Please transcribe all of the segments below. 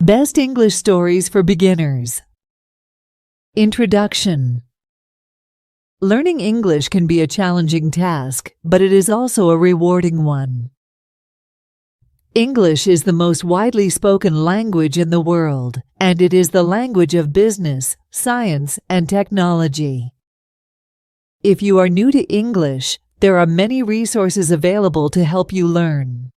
Best English Stories for Beginners. Introduction. Learning English can be a challenging task, but it is also a rewarding one. English is the most widely spoken language in the world, and it is the language of business, science, and technology. If you are new to English, there are many resources available to help you learn.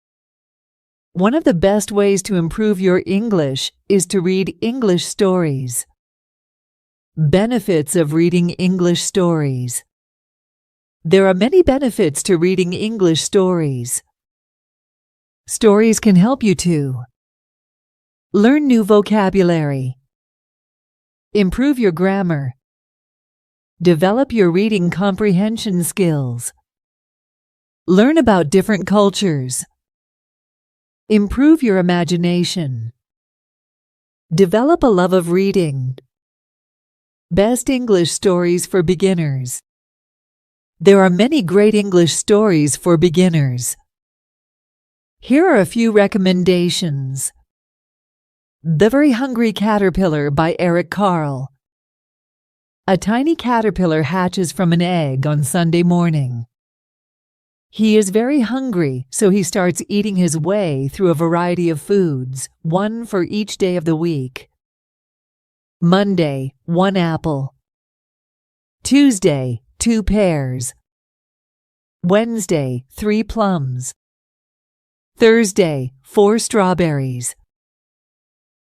One of the best ways to improve your English is to read English stories. Benefits of reading English stories. There are many benefits to reading English stories. Stories can help you to learn new vocabulary, improve your grammar, develop your reading comprehension skills, learn about different cultures, improve your imagination, develop a love of reading. Best English Stories for Beginners. There are many great English stories for beginners. Here are a few recommendations. The Very Hungry Caterpillar by Eric Carle. A tiny caterpillar hatches from an egg on Sunday morning. He is very hungry, so he starts eating his way through a variety of foods, one for each day of the week. Monday, 1 apple. Tuesday, 2 pears. Wednesday, 3 plums. Thursday, 4 strawberries.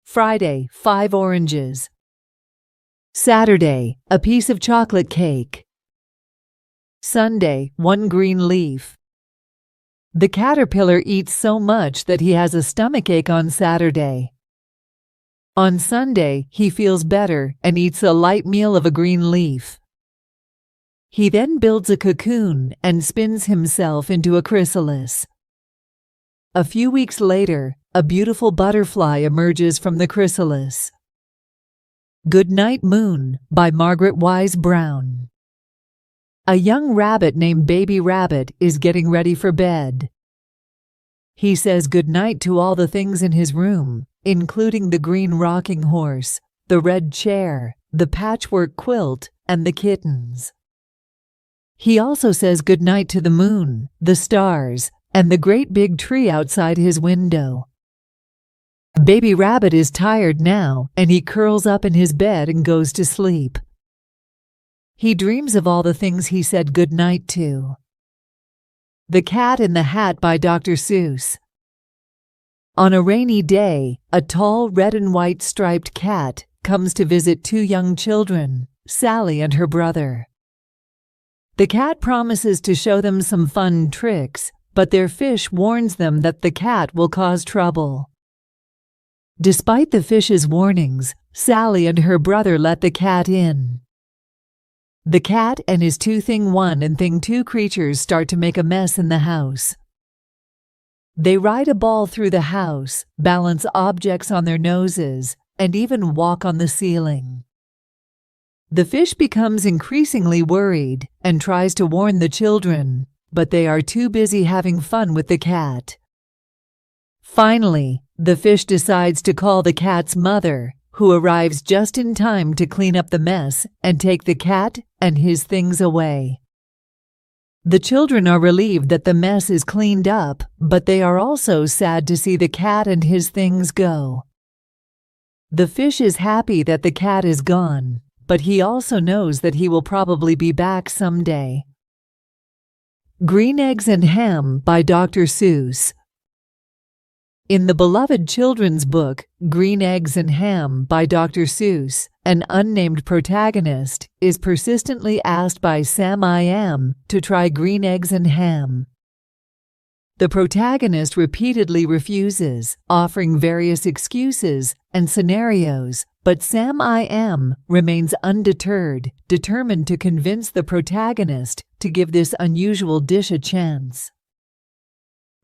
Friday, 5 oranges. Saturday, a piece of chocolate cake. Sunday, 1 green leaf. The caterpillar eats so much that he has a stomachache on Saturday. On Sunday, he feels better and eats a light meal of a green leaf. He then builds a cocoon and spins himself into a chrysalis. A few weeks later, a beautiful butterfly emerges from the chrysalis. Good Night Moon by Margaret Wise Brown. A young rabbit named Baby Rabbit is getting ready for bed. He says goodnight to all the things in his room, including the green rocking horse, the red chair, the patchwork quilt, and the kittens. He also says goodnight to the moon, the stars, and the great big tree outside his window. Baby Rabbit is tired now, and he curls up in his bed and goes to sleep. He dreams of all the things he said goodnight to. The Cat in the Hat by Dr. Seuss. On a rainy day, a tall red and white striped cat comes to visit 2 young children, Sally and her brother. The cat promises to show them some fun tricks, but their fish warns them that the cat will cause trouble. Despite the fish's warnings, Sally and her brother let the cat in. The cat and his 2 Thing 1 and Thing 2 creatures start to make a mess in the house. They ride a ball through the house, balance objects on their noses, and even walk on the ceiling. The fish becomes increasingly worried and tries to warn the children, but they are too busy having fun with the cat. Finally, the fish decides to call the cat's mother, who arrives just in time to clean up the mess and take the cat and his things away. The children are relieved that the mess is cleaned up, but they are also sad to see the cat and his things go. The fish is happy that the cat is gone, but he also knows that he will probably be back someday. Green Eggs and Ham by Dr. Seuss. In the beloved children's book, Green Eggs and Ham by Dr. Seuss, an unnamed protagonist is persistently asked by Sam I Am to try green eggs and ham. The protagonist repeatedly refuses, offering various excuses and scenarios, but Sam I Am remains undeterred, determined to convince the protagonist to give this unusual dish a chance.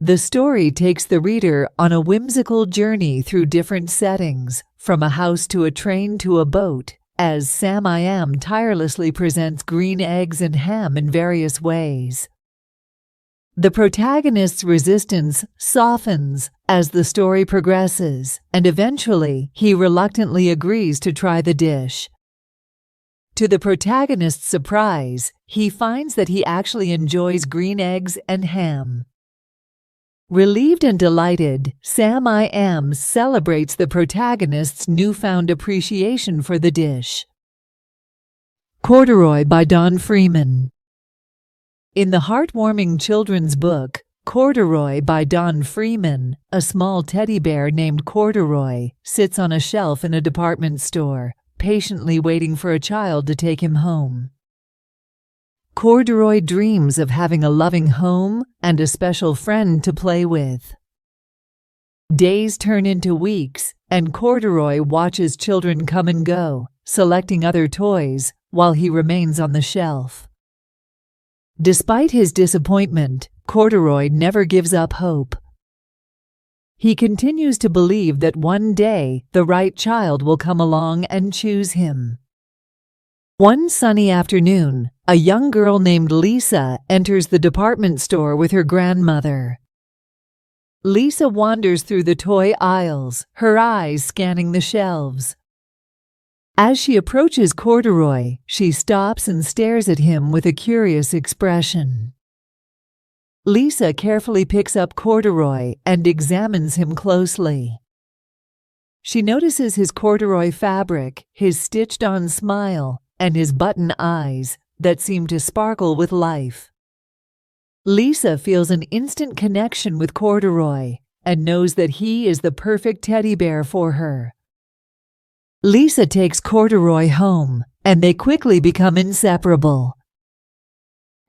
The story takes the reader on a whimsical journey through different settings, from a house to a train to a boat, as Sam I Am tirelessly presents green eggs and ham in various ways. The protagonist's resistance softens as the story progresses, and eventually he reluctantly agrees to try the dish. To the protagonist's surprise, he finds that he actually enjoys green eggs and ham. Relieved and delighted, Sam I Am celebrates the protagonist's newfound appreciation for the dish. Corduroy by Don Freeman. In the heartwarming children's book, Corduroy by Don Freeman, a small teddy bear named Corduroy sits on a shelf in a department store, patiently waiting for a child to take him home. Corduroy dreams of having a loving home and a special friend to play with. Days turn into weeks, and Corduroy watches children come and go, selecting other toys while he remains on the shelf. Despite his disappointment, Corduroy never gives up hope. He continues to believe that one day the right child will come along and choose him. One sunny afternoon, a young girl named Lisa enters the department store with her grandmother. Lisa wanders through the toy aisles, her eyes scanning the shelves. As she approaches Corduroy, she stops and stares at him with a curious expression. Lisa carefully picks up Corduroy and examines him closely. She notices his corduroy fabric, his stitched-on smile, and his button eyes that seem to sparkle with life. Lisa feels an instant connection with Corduroy and knows that he is the perfect teddy bear for her. Lisa takes Corduroy home, and they quickly become inseparable.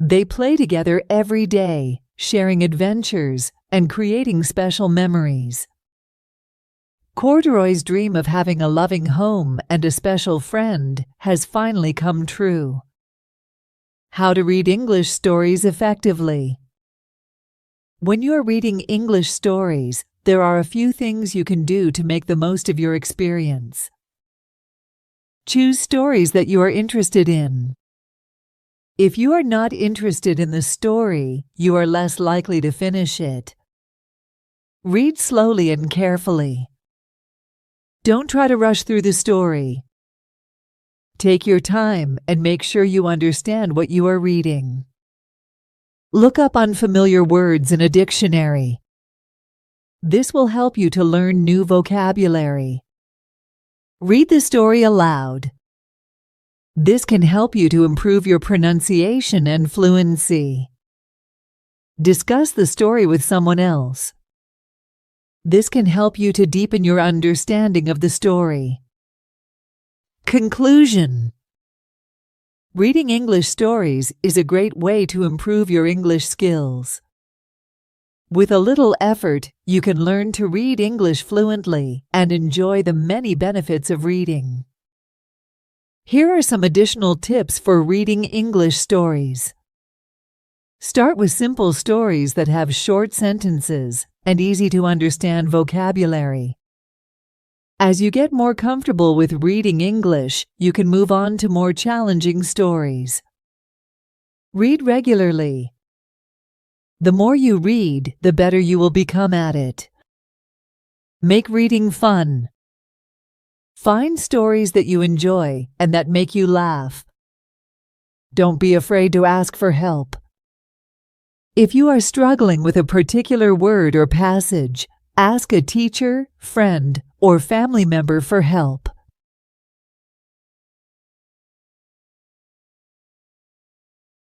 They play together every day, sharing adventures and creating special memories. Corduroy's dream of having a loving home and a special friend has finally come true. How to read English stories effectively. When you are reading English stories, there are a few things you can do to make the most of your experience. Choose stories that you are interested in. If you are not interested in the story, you are less likely to finish it. Read slowly and carefully. Don't try to rush through the story. Take your time and make sure you understand what you are reading. Look up unfamiliar words in a dictionary. This will help you to learn new vocabulary. Read the story aloud. This can help you to improve your pronunciation and fluency. Discuss the story with someone else. This can help you to deepen your understanding of the story. Conclusion. Reading English stories is a great way to improve your English skills. With a little effort, you can learn to read English fluently and enjoy the many benefits of reading. Here are some additional tips for reading English stories. Start with simple stories that have short sentences and easy-to-understand vocabulary. As you get more comfortable with reading English, you can move on to more challenging stories. Read regularly. The more you read, the better you will become at it. Make reading fun. Find stories that you enjoy and that make you laugh. Don't be afraid to ask for help. If you are struggling with a particular word or passage, ask a teacher, friend, or family member for help.